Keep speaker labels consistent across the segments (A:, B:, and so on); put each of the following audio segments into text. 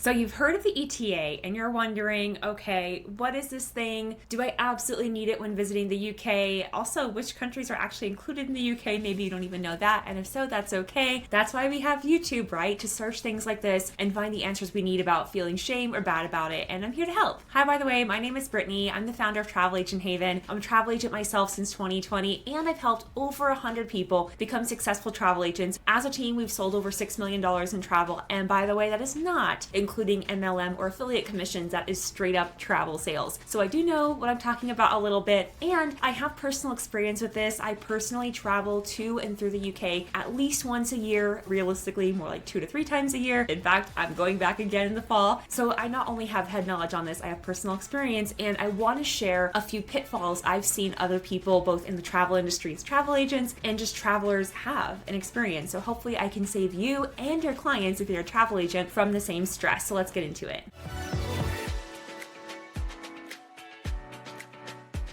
A: So you've heard of the ETA and you're wondering, okay, what is this thing? Do I absolutely need it when visiting the UK? Also, which countries are actually included in the UK? Maybe you don't even know that. And if so, that's okay. That's why we have YouTube, right? To search things like this and find the answers we need about feeling shame or bad about it. And I'm here to help. Hi, by the way, my name is Brittany. I'm the founder of Travel Agent Haven. I'm a travel agent myself since 2020, and I've helped over 100 people become successful travel agents. As a team, we've sold over $6 million in travel. And by the way, that is not including MLM or affiliate commissions. That is straight up travel sales. So I do know what I'm talking about a little bit, and I have personal experience with this. I personally travel to and through the UK at least once a year, realistically more like 2 to 3 times a year. In fact, I'm going back again in the fall. So I not only have head knowledge on this, I have personal experience, and I want to share a few pitfalls I've seen other people, both in the travel industry as travel agents and just travelers, have and experience. So hopefully I can save you and your clients, if you're a travel agent, from the same stress. So let's get into it.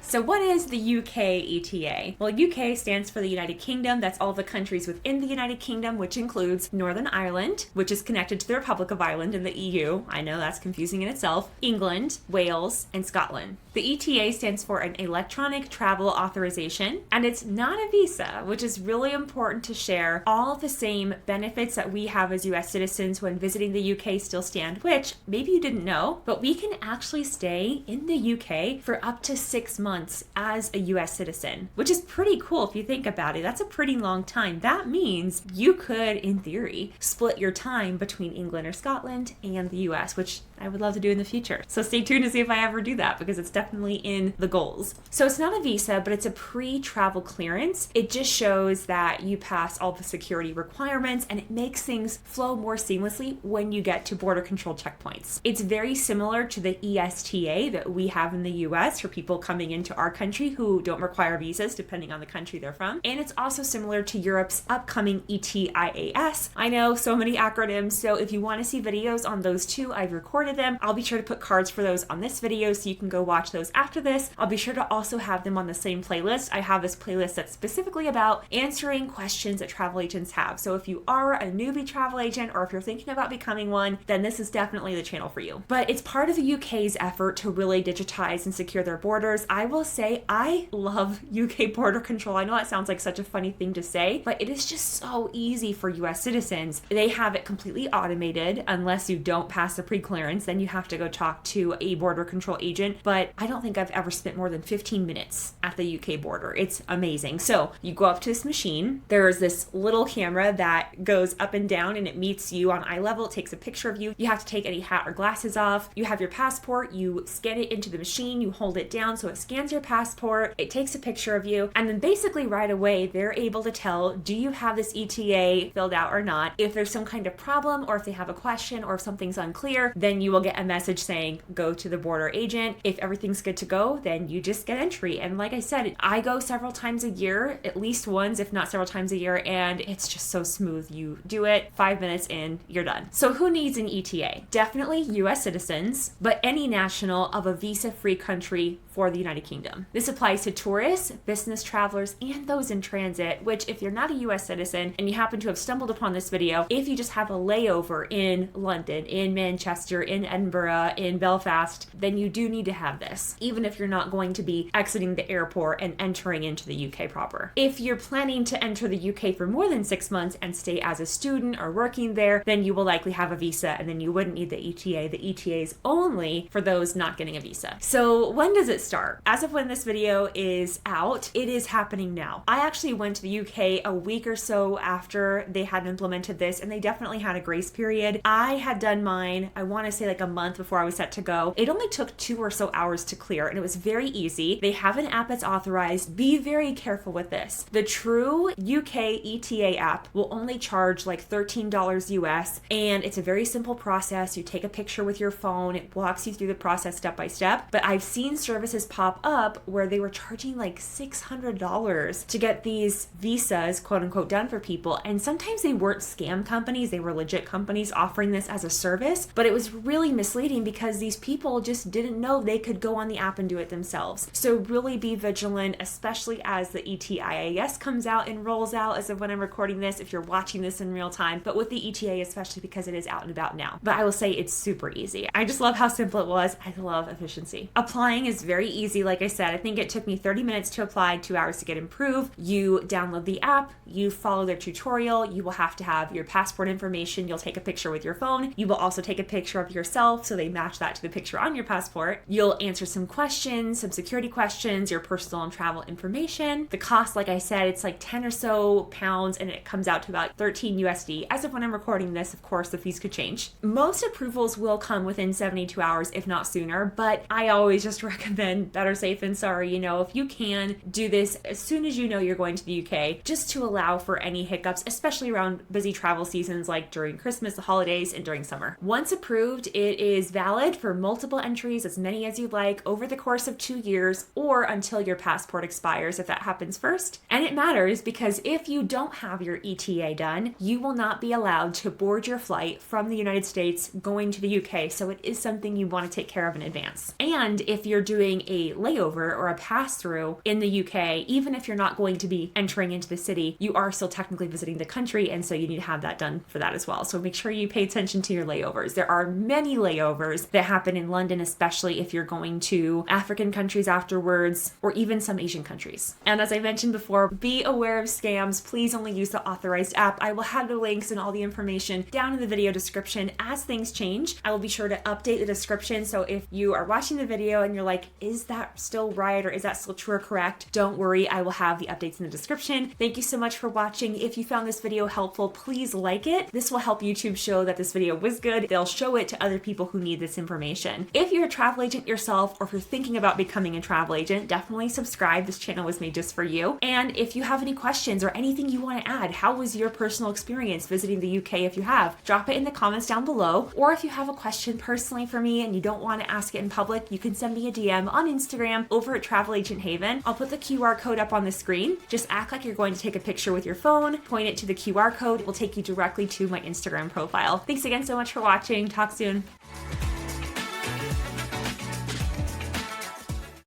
A: So what is the UK ETA? Well, UK stands for the United Kingdom. That's all the countries within the United Kingdom, which includes Northern Ireland, which is connected to the Republic of Ireland in the EU. I know that's confusing in itself. England, Wales, and Scotland. The ETA stands for an Electronic Travel Authorization, and it's not a visa, which is really important to share. All of the same benefits that we have as US citizens when visiting the UK still stand, which maybe you didn't know, but we can actually stay in the UK for up to 6 months as a US citizen, which is pretty cool if you think about it. That's a pretty long time. That means you could, in theory, split your time between England or Scotland and the US, which I would love to do in the future. So stay tuned to see if I ever do that, because it's definitely in the goals. So it's not a visa, but it's a pre-travel clearance. It just shows that you pass all the security requirements, and it makes things flow more seamlessly when you get to border control checkpoints. It's very similar to the ESTA that we have in the US for people coming into our country who don't require visas, depending on the country they're from. And it's also similar to Europe's upcoming ETIAS. I know, so many acronyms. So if you want to see videos on those two, I've recorded them. I'll be sure to put cards for those on this video so you can go watch those after this. I'll be sure to also have them on the same playlist. I have this playlist that's specifically about answering questions that travel agents have. So if you are a newbie travel agent, or if you're thinking about becoming one, then this is definitely the channel for you. But it's part of the UK's effort to really digitize and secure their borders. I will say I love UK border control. I know that sounds like such a funny thing to say, but it is just so easy for US citizens. They have it completely automated. Unless you don't pass the pre-clearance, then you have to go talk to a border control agent. But I don't think I've ever spent more than 15 minutes at the UK border. It's amazing. So you go up to this machine. There's this little camera that goes up and down, and it meets you on eye level. It takes a picture of you. You have to take any hat or glasses off. You have your passport. You scan it into the machine. You hold it down so it scans your passport. It takes a picture of you. And then basically right away, they're able to tell, do you have this ETA filled out or not? If there's some kind of problem, or if they have a question, or if something's unclear, then you will get a message saying, go to the border agent. If everything's good to go, then you just get entry. And like I said, I go several times a year, at least once, if not several times a year, and it's just so smooth. You do it, 5 minutes in, you're done. So who needs an ETA? Definitely US citizens, but any national of a visa-free country for the United Kingdom. This applies to tourists, business travelers, and those in transit, which if you're not a US citizen and you happen to have stumbled upon this video, if you just have a layover in London, in Manchester, in Edinburgh, in Belfast, then you do need to have this, even if you're not going to be exiting the airport and entering into the UK proper. If you're planning to enter the UK for more than 6 months and stay as a student or working there, then you will likely have a visa, and then you wouldn't need the ETA. The ETA is only for those not getting a visa. So when does it start? As of when this video is out, it is happening now. I actually went to the UK a week or so after they had implemented this, and they definitely had a grace period. I had done mine, I want to say like a month before I was set to go. It only took 2 or so hours to clear, and it was very easy. They have an app that's authorized. Be very careful with this. The true UK ETA app will only charge like $13 US, and it's a very simple process. You take a picture with your phone, it walks you through the process step by step. But I've seen services pop up where they were charging like $600 to get these visas, quote unquote, done for people. And sometimes they weren't scam companies, they were legit companies offering this as a service, but it was really misleading because these people just didn't know they could go on the app and do it themselves. So really be vigilant, especially as the ETIAS comes out and rolls out as of when I'm recording this, if you're watching this in real time, but with the ETA, especially because it is out and about now. But I will say it's super easy. I just love how simple it was. I love efficiency. Applying is very easy. Like I said, I think it took me 30 minutes to apply, 2 hours to get approved. You download the app, you follow their tutorial, you will have to have your passport information, you'll take a picture with your phone. You will also take a picture of yourself so they match that to the picture on your passport. You'll answer some questions, some security questions, your personal and travel information. The cost, like I said, it's like 10 or so pounds and it comes out to about 13 USD. As of when I'm recording this, of course, the fees could change. Most approvals will come within 72 hours, if not sooner, but I always just recommend better safe than sorry. You know, if you can do this as soon as you know you're going to the UK, just to allow for any hiccups, especially around busy travel seasons like during Christmas, the holidays, and during summer. Once approved, it is valid for multiple entries, as many as you'd like, over the course of 2 years or until your passport expires if that happens first. And it matters because if you don't have your ETA done, you will not be allowed to board your flight from the United States going to the UK. So it is something you want to take care of in advance. And if you're doing a layover or a pass-through in the UK, even if you're not going to be entering into the city, you are still technically visiting the country, and so you need to have that done for that as well. So make sure you pay attention to your layovers. There are many layovers that happen in London, especially if you're going to African countries afterwards, or even some Asian countries. And as I mentioned before, be aware of scams. Please only use the authorized app. I will have the links and all the information down in the video description. As things change, I will be sure to update the description. So if you are watching the video and you're like, is that still right, or is that still true or correct? Don't worry, I will have the updates in the description. Thank you so much for watching. If you found this video helpful, please like it. This will help YouTube show that this video was good. They'll show it to other people who need this information. If you're a travel agent yourself, or if you're thinking about becoming a travel agent, definitely subscribe. This channel was made just for you. And if you have any questions or anything you want to add, how was your personal experience visiting the UK? If you have, drop it in the comments down below. Or if you have a question personally for me and you don't want to ask it in public, you can send me a DM on Instagram over at Travel Agent Haven. I'll put the QR code up on the screen. Just act like you're going to take a picture with your phone, point it to the QR code. It will take you directly to my Instagram profile. Thanks again so much for watching. Talk soon.